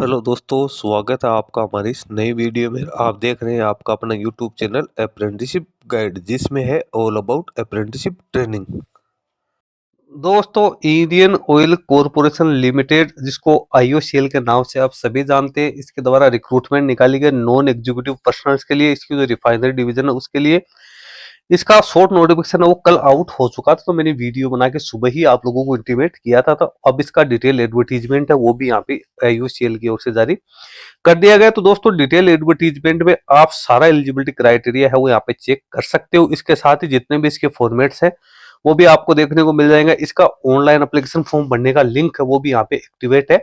Hello दोस्तों, स्वागत है आपका हमारी इस नई वीडियो में। आप देख रहे हैं आपका अपना यूट्यूब चैनल अप्रेंटिसशिप गाइड, जिसमें है ऑल अबाउट अप्रेंटिसशिप ट्रेनिंग। दोस्तों, इंडियन ऑयल कॉरपोरेशन लिमिटेड, जिसको आईओसीएल के नाम से आप सभी जानते हैं, इसके द्वारा रिक्रूटमेंट निकाली गई नॉन एग्जीक्यूटिव पर्सनल्स के लिए। इसकी जो रिफाइनरी डिवीजन है उसके लिए इसका शॉर्ट नोटिफिकेशन है वो कल आउट हो चुका था, तो मैंने वीडियो बना के सुबह ही आप लोगों को इंटीमेट किया था। तो अब इसका डिटेल एडवर्टीजमेंट है वो भी यहाँ पे आईओसीएल की ओर से जारी कर दिया गया। तो दोस्तों, डिटेल एडवर्टीजमेंट में आप सारा एलिजिबिलिटी क्राइटेरिया है वो यहाँ पे चेक कर सकते हो। इसके साथ ही जितने भी इसके फॉर्मेट्स हैं वो भी आपको देखने को मिल जाएगा। इसका ऑनलाइन एप्लीकेशन फॉर्म भरने का लिंक है वो भी यहाँ पे एक्टिवेट है,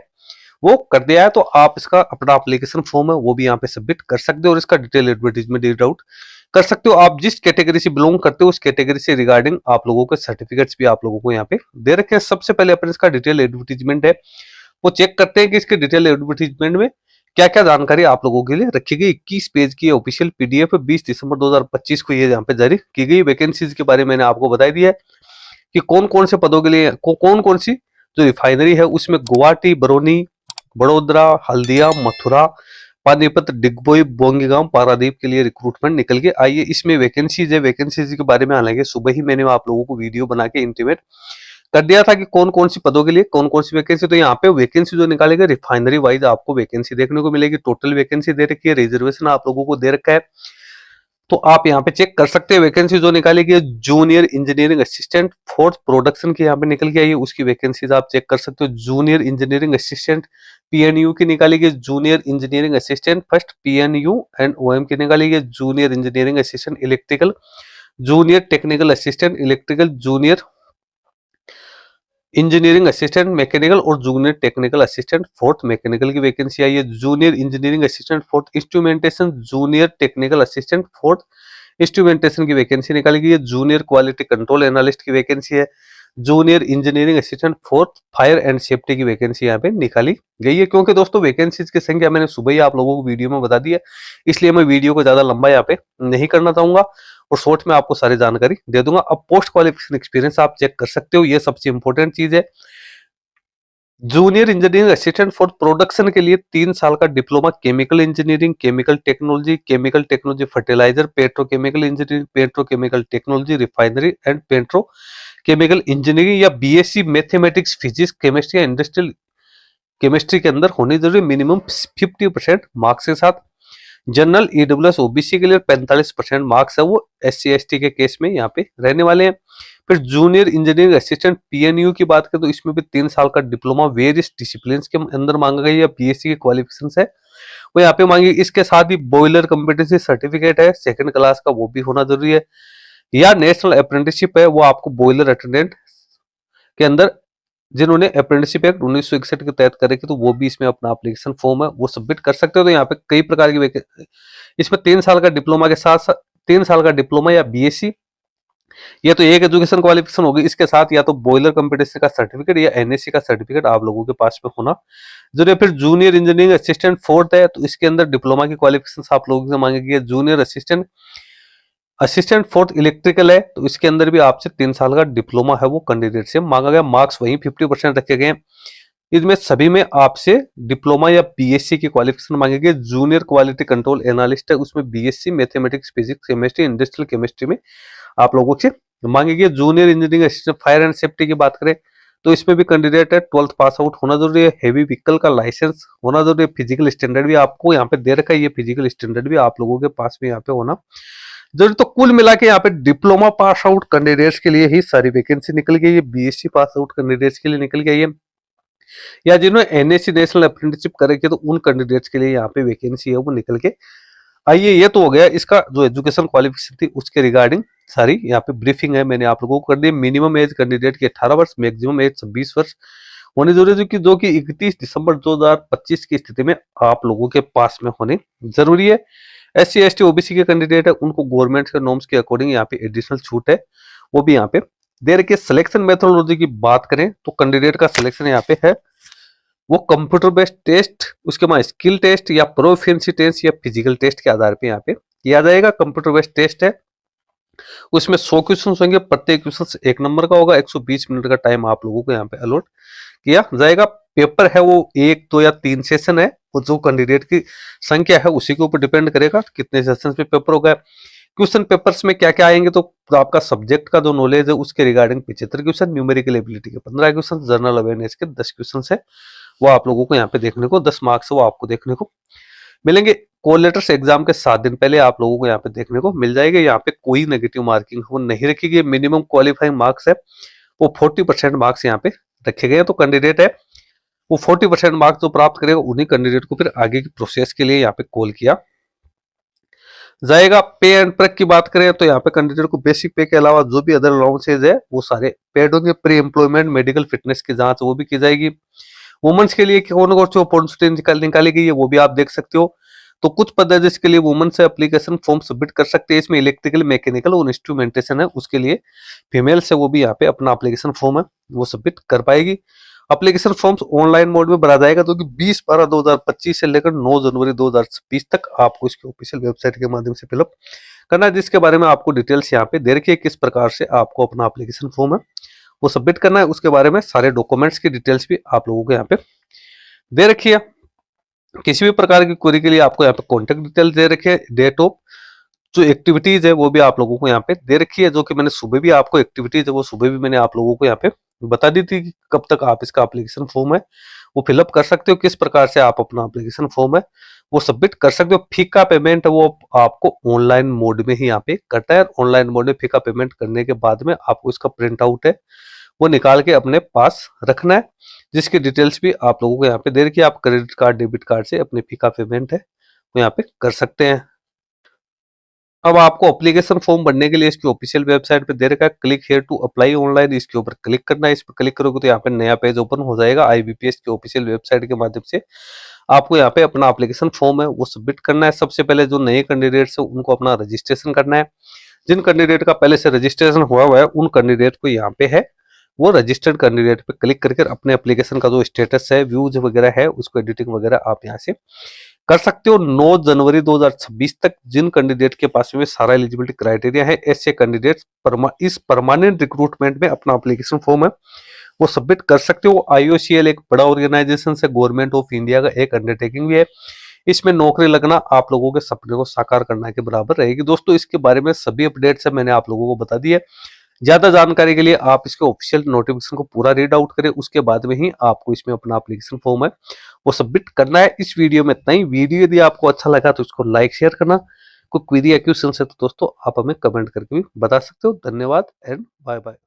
वो कर दिया है। तो आप इसका अपना एप्लीकेशन फॉर्म है वो भी यहाँ पे सबमिट कर सकते हो और इसका डिटेल एडवर्टीजमेंट रीड आउट कर सकते हो। आप जिस कैटेगरी से बिलोंग करते हो उस कैटेगरी से रिगार्डिंग आप लोगों के सर्टिफिकेट्स भी आप लोगों को यहाँ पे दे रखे हैं। सबसे पहले अपन इसका डिटेल एडवर्टीजमेंट है वो चेक करते हैं कि इसके डिटेल एडवर्टीजमेंट में क्या क्या जानकारी आप लोगों के लिए रखी गई। 21 पेज की ऑफिशियल पीडीएफ 20 दिसंबर 2025 को ये यहाँ पे जारी की गई। वैकेंसीज के बारे में मैंने आपको बता दिया है कि कौन कौन से पदों के लिए कौन कौन सी जो रिफाइनरी है उसमें गुवाहाटी, बरौनी, बड़ोदरा, हल्दिया, मथुरा, पानीपत, डिगबोई, बोंगीगांव, पारादीप के लिए रिक्रूटमेंट निकल के आई है। इसमें वैकेंसीज है, वैकेंसीज के बारे में हालांकि सुबह ही मैंने आप लोगों को वीडियो बना के इंटीमेट कर दिया था कि कौन कौन सी पदों के लिए कौन कौन सी वैकेंसी। तो यहाँ पे वैकेंसी जो निकाले गए रिफाइनरी वाइज आपको वैकेंसी देखने को मिलेगी। टोटल वैकेंसी दे रखी है, रिजर्वेशन आप लोगों को दे रखा है, तो आप यहाँ पे चेक कर सकते हैं। वैकेंसी जो निकाली गई junior engineering assistant fourth production की यहाँ पे निकल के आई है, उसकी वैकेंसीज आप चेक कर सकते हो। जूनियर इंजीनियरिंग असिस्टेंट पीएनयू की निकाली गई, junior engineering assistant first PNU and OM की निकाली गई, junior engineering assistant electrical, junior technical assistant electrical, junior engineering assistant mechanical और junior technical assistant fourth mechanical की वैकेंसी आई है। Junior engineering assistant fourth instrumentation, junior technical assistant fourth instrumentation की vacancy निकाली गई है। जूनियर क्वालिटी कंट्रोल एनालिस्ट की vacancy है। Junior engineering assistant fourth fire and safety की वैकेंसी यहाँ पे निकाली गई है। क्योंकि दोस्तों वैकेंसीज की संख्या मैंने सुबह ही आप लोगों को वीडियो में बता दी है, इसलिए मैं वीडियो को ज्यादा लंबा यहाँ पे नहीं करना चाहूंगा और शॉर्ट में आपको सारी जानकारी दे दूंगा। अब पोस्ट क्वालिफिकेशन एक्सपीरियंस आप चेक कर सकते हो, ये सबसे इंपॉर्टेंट चीज है। Junior engineering assistant for production के लिए 3 साल का diploma chemical engineering, chemical technology fertiliser, petrochemical engineering, petrochemical technology refinery and petrochemical engineering या बीएससी मैथमेटिक्स, फिजिक्स, केमिस्ट्री या इंडस्ट्रियल केमिस्ट्री के अंदर होनी जरूरी, मिनिमम 50% मार्क्स के साथ। जनरल ईडब्ल्यूएस ओबीसी के लिए 45% मार्क्स है वो एससी एसटी के केस में यहाँ पे रहने वाले हैं। फिर जूनियर इंजीनियरिंग असिस्टेंट पीएनयू की बात करें तो इसमें भी 3 साल का डिप्लोमा वेरियस डिसिप्लिन के अंदर मांगा गया या बीएससी की क्वालिफिकेशन है वो यहाँ पे मांगी। इसके साथ ही बॉयलर कम्पिटेंसी सर्टिफिकेट है सेकंड क्लास का, वो भी होना जरूरी है। या नेशनल अप्रेंटिसशिप है वो आपको बॉयलर अटेंडेंट के अंदर जिन्होंने अप्रेंटिसशिप एक्ट 1961 के तहत करे कि तो वो भी इसमें अपना एप्लीकेशन फॉर्म है वो सबमिट कर सकते हो। तो यहाँ पे कई प्रकार की इसमें 3 साल का डिप्लोमा के साथ 3 साल का डिप्लोमा या बीएससी, ये तो एक एजुकेशन क्वालिफिकेशन होगी। इसके साथ या तो बॉयलर कॉम्पिटेंसी का सर्टिफिकेट या एनएससी का सर्टिफिकेट आप लोगों के पास में होना जरूरी। फिर जूनियर इंजीनियरिंग असिस्टेंट फोर्थ है तो इसके अंदर डिप्लोमा की क्वालिफिकेशन आप लोगों से मांगेगी। जूनियर असिस्टेंट फोर्थ इलेक्ट्रिकल है तो इसके अंदर भी आपसे 3 साल का डिप्लोमा है वो कैंडिडेट से मांगा गया। मार्क्स वही 50% रखे गए। इसमें सभी में आपसे डिप्लोमा या बीएससी की क्वालिफिकेशन मांगेगी। जूनियर क्वालिटी कंट्रोल एनालिस्ट है उसमें BSc mathematics, physics, chemistry, industrial chemistry में आप लोगों से मांगेगी। Junior engineering assistant fire and safety की बात करें तो इसमें भी कैंडिडेट है 12th पास आउट होना जरूरी है। हेवी व्हीकल का लाइसेंस होना जरूरी है। फिजिकल स्टैंडर्ड भी आपको यहाँ पे दे रखा है, ये फिजिकल स्टैंडर्ड भी आप लोगों के पास में यहाँ पे होना जरूरी। तो कुल मिला के यहाँ पे डिप्लोमा पास आउट कैंडिडेट्स के लिए ही सारी वैकेंसी निकल गई है, बीएससी पास आउट कैंडिडेट्स के लिए निकल गई है, या जिन्होंने एनएससी नेशनल अप्रेंटिसशिप करेगी तो उन कैंडिडेट्स के लिए यहाँ पे वैकेंसी है वो निकल के आइए। ये तो हो गया इसका जो एजुकेशन क्वालिफिकेशन थी उसके रिगार्डिंग सारी यहाँ पे ब्रीफिंग है मैंने आप लोगों को कर दी। मिनिमम एज कैंडिडेट की 18 वर्ष, मैक्सिमम एज 26 वर्ष होनी जरूरी है, जो कि 31 दिसंबर 2025 की स्थिति में आप लोगों के पास में होनी जरूरी है। एससी एसटी ओबीसी के कैंडिडेट है उनको गवर्नमेंट के नॉर्म्स के अकॉर्डिंग यहाँ पे एडिशनल छूट है वो भी यहाँ पे दे रखी है। सिलेक्शन मेथोडोलॉजी की बात करें तो कैंडिडेट का सिलेक्शन यहाँ पे है वो कंप्यूटर बेस्ड टेस्ट, उसके बाद स्किल टेस्ट या प्रोफिशिएंसी टेस्ट या फिजिकल टेस्ट के आधार पे यहाँ पे किया जाएगा। कंप्यूटर बेस्ड टेस्ट है उसमें 100 क्वेश्चन होंगे, प्रत्येक क्वेश्चन 1 नंबर का होगा। 120 मिनट का टाइम आप लोगों को यहाँ पे अलॉट किया जाएगा। पेपर है वो 1, 2 या 3 सेशन है, वो जो कैंडिडेट की संख्या है उसी के ऊपर डिपेंड करेगा कितने सेशन पे पेपर होगा। क्वेश्चन पेपर्स में क्या क्या आएंगे, तो आपका सब्जेक्ट का जो नॉलेज है उसके रिगार्डिंग 75 क्वेश्चन, न्यूमेरिकल एबिलिटी के 15 क्वेश्चन, जनरल अवेयरनेस के 10 क्वेश्चन है, वो आप लोगों को यहाँ पे देखने को 10 मार्क्स वो आपको देखने को मिलेंगे। कॉल लेटर्स एग्जाम के 7 दिन पहले आप लोगों को यहाँ पे देखने को मिल जाएगा। यहाँ पे कोई नेगेटिव मार्किंग वो नहीं रखी गई। मिनिमम क्वालिफाइंग मार्क्स है वो 40% मार्क्स यहाँ पे रखे गए हैं। तो कैंडिडेट है वो 40% मार्क्स जो प्राप्त करेगा उन्हीं कैंडिडेट को फिर आगे की प्रोसेस के लिए यहाँ पे कॉल किया जाएगा। पे एंड प्रैक की बात करें तो यहाँ पे कैंडिडेट को बेसिक पे के अलावा जो भी अदर अलाउंसेज है वो सारे पेड होंगे। प्री एम्प्लॉयमेंट मेडिकल फिटनेस की जांच वो भी की जाएगी। वुमेन्स के लिए कौन कौन सी अपॉर्चुनिटी निकाली गई है वो भी आप देख सकते हो। तो कुछ पद है जिसके लिए वुमेन से एप्लीकेशन फॉर्म सबमिट कर सकते हैं। इसमें इलेक्ट्रिकल, मैकेनिकल और इंस्ट्रूमेंटेशन है, उसके लिए फीमेल से वो भी यहाँ पे अपना एप्लीकेशन फॉर्म है वो सबमिट कर पाएगी। एप्लीकेशन फॉर्म्स ऑनलाइन मोड में भरा जाएगा, जो कि 20/12/2025 से लेकर 9 जनवरी 2020 तक आपको इसके ऑफिशियल वेबसाइट के माध्यम से फिलअप करना है, जिसके बारे में आपको डिटेल्स यहाँ पे दे रखी है। किस प्रकार से आपको अपना एप्लीकेशन फॉर्म है वो सबमिट करना है, उसके बारे में सारे डॉक्यूमेंट्स की डिटेल्स भी आप लोगों को यहाँ पे दे रखी है। किसी भी प्रकार की क्वेरी के लिए आपको यहाँ पे कॉन्टेक्ट डिटेल दे रखी है। डेट ऑफ जो एक्टिविटीज है वो भी आप लोगों को यहाँ पे दे रखी है, जो कि मैंने सुबह भी आपको एक्टिविटीज है वो सुबह भी मैंने आप लोगों को यहाँ पे बता दी थी कि कब तक आप इसका एप्लीकेशन फॉर्म है वो फिलअप कर सकते हो, किस प्रकार से आप अपना एप्लीकेशन फॉर्म है वो सबमिट कर सकते हो। फी का पेमेंट है वो आपको ऑनलाइन मोड में ही यहाँ पे करता है। ऑनलाइन मोड में फी का पेमेंट करने के बाद में आपको इसका प्रिंट आउट है वो निकाल के अपने पास रखना है, जिसकी डिटेल्स भी आप लोगों को यहाँ पे दे रखी है। आप क्रेडिट कार्ड, डेबिट कार्ड से अपने फी का पेमेंट है वो यहाँ पे कर सकते हैं। अब आपको एप्लीकेशन फॉर्म भरने के लिए इसकी ऑफिशियल वेबसाइट पे दे रखा है click here to apply online, इसके ऊपर क्लिक करना है। इस पर क्लिक करोगे तो यहाँ पे नया पेज ओपन हो जाएगा। आईबीपीएस की ऑफिशियल वेबसाइट के माध्यम से आपको यहाँ पे अपना एप्लीकेशन फॉर्म है वो सबमिट करना है। सबसे पहले जो नए कैंडिडेट्स है उनको अपना रजिस्ट्रेशन करना है। जिन कैंडिडेट का पहले से रजिस्ट्रेशन हुआ है उन कैंडिडेट को यहाँ पे है वो रजिस्टर्ड कैंडिडेट पे क्लिक करके अपने एप्लीकेशन का जो स्टेटस है, व्यूज वगैरह है, उसको एडिटिंग वगैरह आप यहाँ से कर सकते हो। 9 जनवरी 2026 तक जिन कैंडिडेट के पास में सारा एलिजिबिलिटी क्राइटेरिया है, ऐसे कैंडिडेट इस परमानेंट रिक्रूटमेंट में अपना एप्लीकेशन फॉर्म है वो सबमिट कर सकते हो। आईओसीएल एक बड़ा ऑर्गेनाइजेशन है, गवर्नमेंट ऑफ इंडिया का एक अंडरटेकिंग भी है। इसमें नौकरी लगना आप लोगों के सपने को साकार करने के बराबर रहेगी। दोस्तों इसके बारे में सभी अपडेट्स है मैंने आप लोगों को बता दी है। ज्यादा जानकारी के लिए आप इसके ऑफिशियल नोटिफिकेशन को पूरा रीड आउट करें, उसके बाद में ही आपको इसमें अपना एप्लीकेशन फॉर्म है वो सबमिट करना है। इस वीडियो में इतना ही। वीडियो यदि आपको अच्छा लगा तो इसको लाइक शेयर करना। कोई क्वेरी या क्वेश्चन है तो दोस्तों आप हमें कमेंट करके भी बता सकते हो। धन्यवाद एंड बाय बाय।